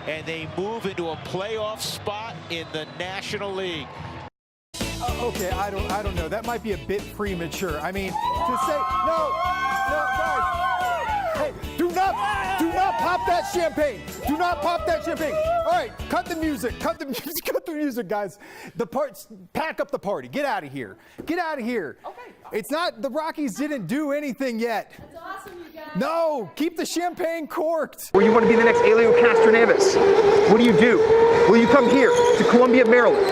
and they move into a playoff spot in the National League. Okay, I don't know. That might be a bit premature. I mean, to say no, guys. Hey, do not pop that champagne. Do not pop that champagne. All right, cut the music. Cut the music. Cut the music, guys. Pack up the party. Get out of here. Get out of here. Okay. It's not the Rockies didn't do anything yet. That's awesome, you guys. No, keep the champagne corked. Or you want to be the next Elio Castroneves. What do? Will you come here to Columbia, Maryland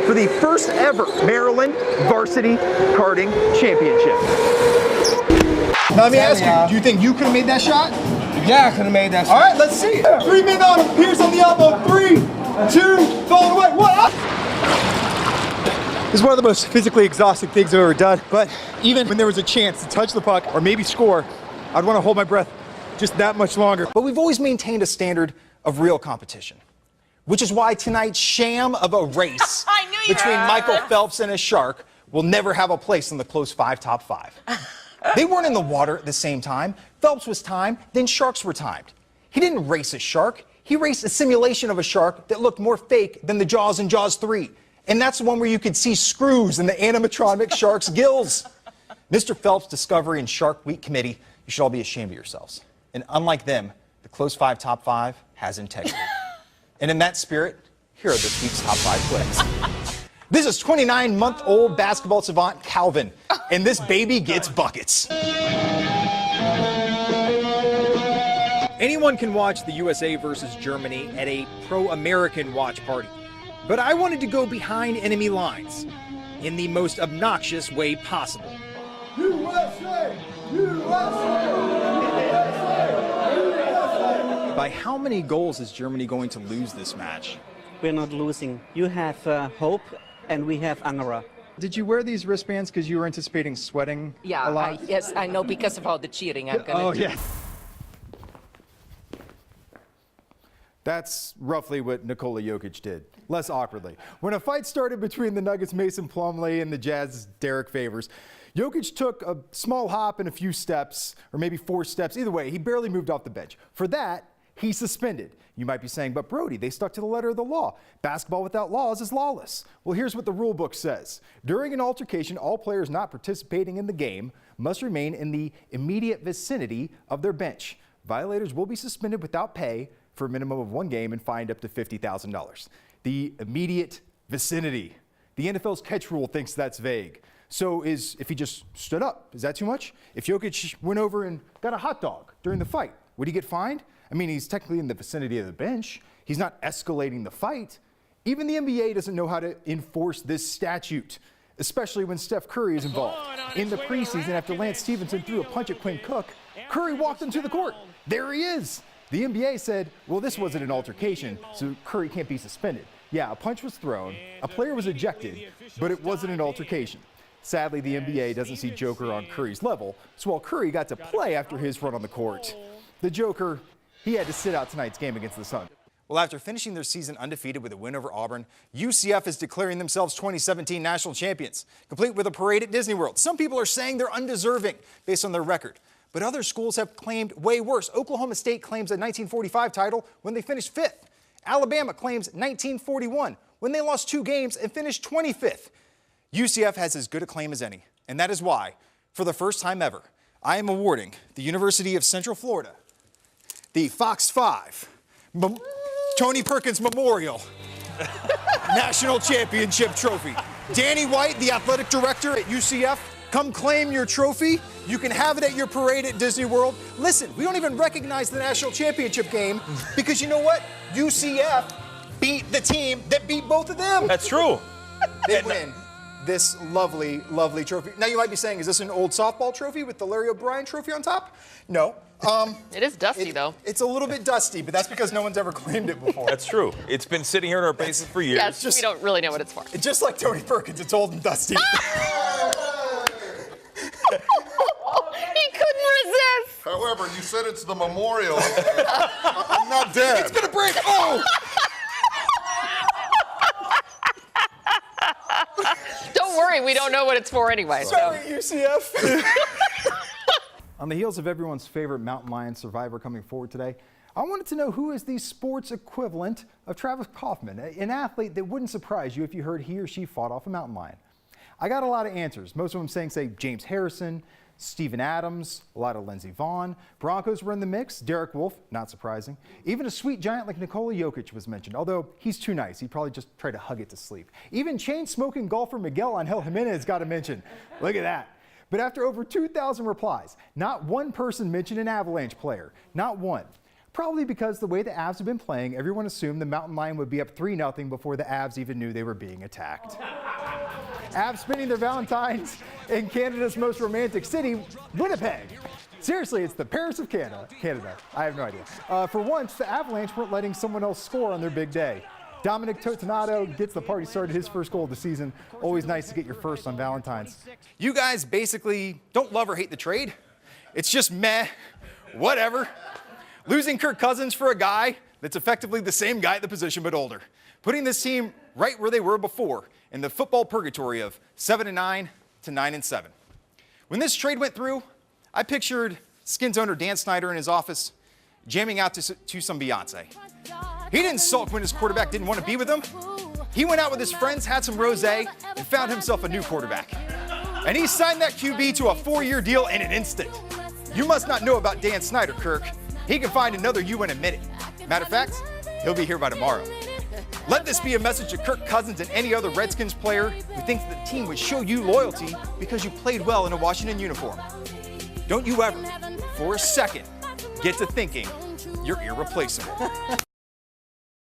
for the first ever Maryland Varsity Karting Championship? Now let me ask you, do you think you could have made that shot? Yeah, I could have made that shot. All right, let's see. 3 men on him, Pierce on the elbow. 3, 2, fall away. What? This is one of the most physically exhausting things I've ever done, but even when there was a chance to touch the puck or maybe score, I'd want to hold my breath just that much longer. But we've always maintained a standard of real competition, which is why tonight's sham of a race between Michael Phelps and a shark will never have a place in the close 5 top 5. They weren't in the water at the same time. Phelps was timed, then sharks were timed. He didn't race a shark. He raced a simulation of a shark that looked more fake than the Jaws in Jaws 3. And that's the one where you could see screws in the animatronic shark's gills. Mr. Phelps' Discovery and Shark Week Committee, you should all be ashamed of yourselves. And unlike them, the close 5 top 5 has integrity. And in that spirit, here are this week's top 5 plays. This is 29-month-old basketball savant Calvin, and this baby gets buckets. Anyone can watch the USA versus Germany at a pro-American watch party. But I wanted to go behind enemy lines in the most obnoxious way possible. USA! USA! USA! By how many goals is Germany going to lose this match? We're not losing. You have hope, and we have Angara. Did you wear these wristbands because you were anticipating sweating a lot? Yes, I know, because of all the cheating I'm going to do. Yeah. That's roughly what NICOLA JOKIC did, less awkwardly. When a fight started between the Nuggets' Mason Plumlee and the Jazz's Derek Favors, JOKIC took a small hop and a few steps, or maybe 4 steps. Either way, he barely moved off the bench. For that, he's suspended. You might be saying, but Brody, they stuck to the letter of the law. Basketball without laws is lawless. Well, here's what the rule book says. During an altercation, all players not participating in the game must remain in the immediate vicinity of their bench. Violators will be suspended without pay for a minimum of 1 game and fined up to $50,000. The immediate vicinity. The NFL's catch rule thinks that's vague. So if he just stood up, is that too much? If JOKIC went over and got a hot dog during the fight, would he get fined? I mean, he's technically in the vicinity of the bench. He's not escalating the fight. Even the NBA doesn't know how to enforce this statute, especially when Steph Curry is involved. In the preseason, after Lance Stevenson threw a punch at Quinn Cook, Curry walked into the court. There he is. The NBA said, well, this wasn't an altercation, so Curry can't be suspended. Yeah, a punch was thrown, a player was ejected, but it wasn't an altercation. Sadly, the NBA doesn't see Joker on Curry's level, so while Curry got to play after his run on the court, the Joker, he had to sit out tonight's game against the Suns. Well, after finishing their season undefeated with a win over Auburn, UCF is declaring themselves 2017 national champions, complete with a parade at Disney World. Some people are saying they're undeserving based on their record, but other schools have claimed way worse. Oklahoma State claims a 1945 title when they finished 5th. Alabama claims 1941 when they lost 2 games and finished 25th. UCF has as good a claim as any, and that is why, for the first time ever, I am awarding the University of Central Florida the Fox 5 Tony Perkins Memorial National Championship Trophy. Danny White, the athletic director at UCF, come claim your trophy. You can have it at your parade at Disney World. Listen, we don't even recognize the national championship game because you know what? UCF beat the team that beat both of them. That's true. They win this lovely, lovely trophy. Now you might be saying, is this an old softball trophy with the Larry O'Brien trophy on top? No. It is dusty, though. It's a little bit dusty, but that's because no one's ever claimed it before. That's true. It's been sitting here in our bases for years. Yes, we don't really know what it's for. It's just like Tony Perkins. It's old and dusty. He couldn't resist. However, you said it's the memorial. I'm not dead. It's gonna break. Oh! Don't worry, we don't know what it's for anyway. Sorry, UCF. On the heels of everyone's favorite mountain lion survivor coming forward today, I wanted to know who is the sports equivalent of Travis Kaufman, an athlete that wouldn't surprise you if you heard he or she fought off a mountain lion. I got a lot of answers. Most of them saying, say, James Harrison, Steven Adams, a lot of Lindsey Vonn. Broncos were in the mix. Derek Wolfe, not surprising. Even a sweet giant like NICOLA JOKIC was mentioned, although he's too nice. He'd probably just try to hug it to sleep. Even chain-smoking golfer Miguel Angel Jimenez got a mention. Look at that. But after over 2,000 replies, not one person mentioned an Avalanche player. Not one. Probably because the way the Avs have been playing, everyone assumed the Mountain Lion would be up 3-0 before the Avs even knew they were being attacked. Avs spending their Valentines in Canada's most romantic city, Winnipeg. Seriously, it's the Paris of Canada. I have no idea. For once, the Avalanche weren't letting someone else score on their big day. Dominic Totonato gets the party started, his first goal of the season. Always nice to get your first on Valentine's. You guys basically don't love or hate the trade. It's just meh, whatever. Losing Kirk Cousins for a guy that's effectively the same guy at the position but older. Putting this team right where they were before in the football purgatory of 7-9 to 9-7. When this trade went through, I pictured Skins owner Dan Snyder in his office jamming out to some Beyonce. He didn't sulk when his quarterback didn't want to be with him. He went out with his friends, had some rosé, and found himself a new quarterback. And he signed that QB to a 4-year deal in an instant. You must not know about Dan Snyder, Kirk. He can find another you in a minute. Matter of fact, he'll be here by tomorrow. Let this be a message to Kirk Cousins and any other Redskins player who thinks the team would show you loyalty because you played well in a Washington uniform. Don't you ever, for a second, get to thinking you're irreplaceable.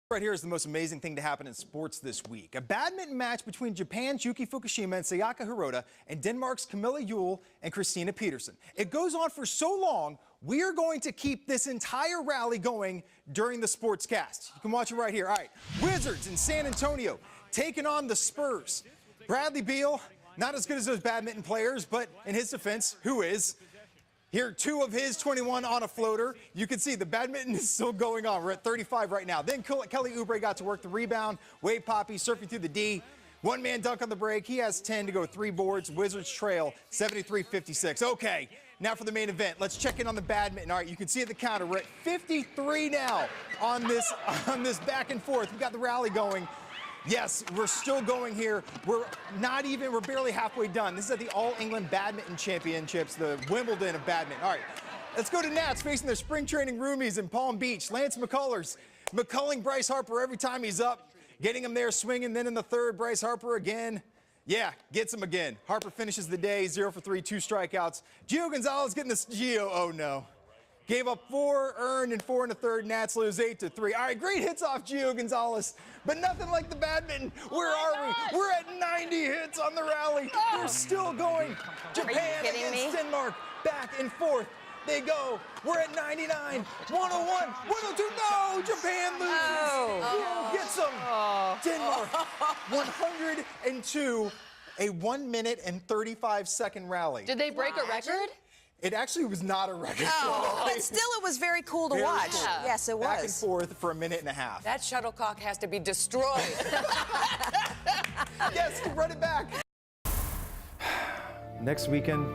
Right here is the most amazing thing to happen in sports this week. A badminton match between Japan's Yuki Fukushima and Sayaka Hirota and Denmark's Camilla Yule and Christina Peterson. It goes on for so long, we are going to keep this entire rally going during the sportscast. You can watch it right here. All right, Wizards in San Antonio taking on the Spurs. Bradley Beal, not as good as those badminton players, but in his defense, who is? Here, 2 of his 21 on a floater. You can see the badminton is still going on. We're at 35 right now. Then Kelly Oubre got to work the rebound. Wade Poppy surfing through the D. One-man dunk on the break. He has 10 to go, 3 boards. Wizards trail 73-56. Okay, now for the main event. Let's check in on the badminton. All right, you can see at the counter, we're at 53 now on this back and forth. We've got the rally going. Yes, we're still going here. We're barely halfway done. This is at the All England Badminton Championships, the Wimbledon of badminton. All right, let's go to Nats facing their spring training roomies in Palm Beach. Lance McCullers, McCulling Bryce Harper every time he's up, getting him there swinging. Then in the third, Bryce Harper again. Yeah, gets him again. Harper finishes the day, 0 for 3, 2 strikeouts. Gio Gonzalez getting this. Oh no. Gave up 4 earned and 4 in the third. Nats lose 8-3. All right, great hits off Gio Gonzalez, but nothing like the badminton. Where are we? We're at 90 hits on the rally. They're still going. Japan against Denmark, back and forth. They go. We're at 99, 101, 102. No, Japan loses. Gets them. Denmark, 102. A 1 minute and 35-second rally. Did they break a record? It actually was not a record. Oh, but still it was very cool to watch. Cool. Yeah. Yes, it was. Back and forth for a minute and a half. That shuttlecock has to be destroyed. Yes, run it back. Next weekend,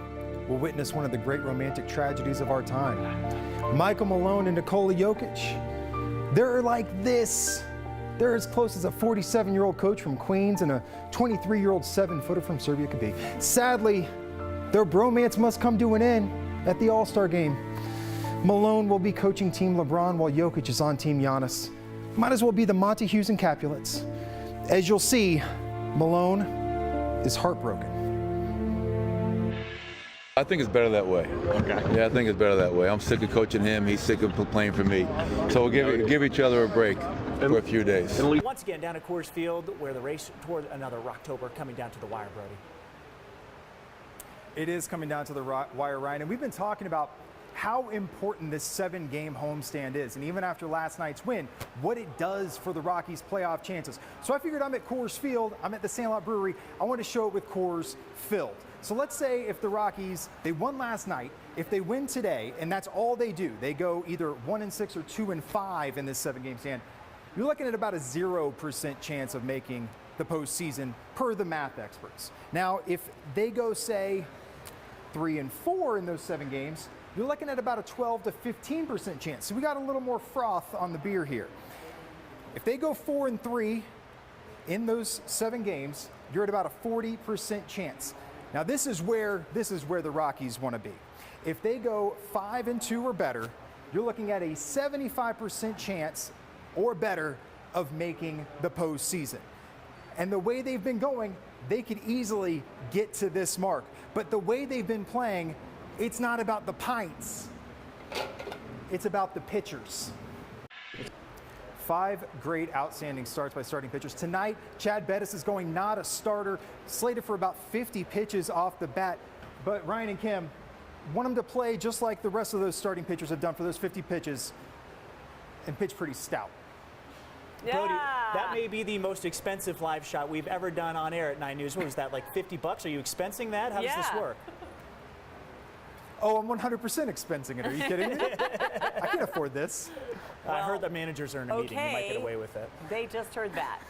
we'll witness one of the great romantic tragedies of our time. Michael Malone and NICOLA JOKIC. They're like this. They're as close as a 47-year-old coach from Queens and a 23-year-old 7-footer from Serbia could be. Sadly, their bromance must come to an end at the All-Star game. Malone will be coaching Team LeBron while JOKIC is on Team Giannis. Might as well be the Monty Hughes and Capulets. As you'll see, Malone is heartbroken. I think it's better that way. Okay. Yeah, I think it's better that way. I'm sick of coaching him. He's sick of playing for me. So we'll give each other a break for a few days. Once again, down at Coors Field, where the race toward another Rocktober coming down to the wire, Brody. It is coming down to the wire, Ryan, and we've been talking about how important this 7-game homestand is, and even after last night's win, what it does for the Rockies' playoff chances. So I figured I'm at Coors Field, I'm at the Sandlot Brewery, I want to show it with Coors filled. So let's say if the Rockies, they won last night, if they win today, and that's all they do, they go either 1-6 or 2-5 in this 7-game stand, you're looking at about a 0% chance of making the postseason per the math experts. Now, if they go, say, 3-4 in those 7 games, you're looking at about a 12 to 15% chance. So we got a little more froth on the beer here. If they go 4-3 in those 7 games, you're at about a 40% chance. Now this is where the Rockies want to be. If they go 5-2 or better, you're looking at a 75% chance or better of making the postseason. And the way they've been going, they could easily get to this mark. But the way they've been playing, it's not about the pints. It's about the pitchers. 5 great outstanding starts by starting pitchers. Tonight, Chad Bettis is going not a starter, slated for about 50 pitches off the bat. But Ryan and Kim want him to play just like the rest of those starting pitchers have done for those 50 pitches and pitch pretty stout. Yeah. Brody, that may be the most expensive live shot we've ever done on air at 9 News. What was that, like $50? Are you expensing that? How does this work? Oh, I'm 100% expensing it. Are you kidding me? I can't afford this. I heard the managers are in a meeting. You might get away with it. They just heard that.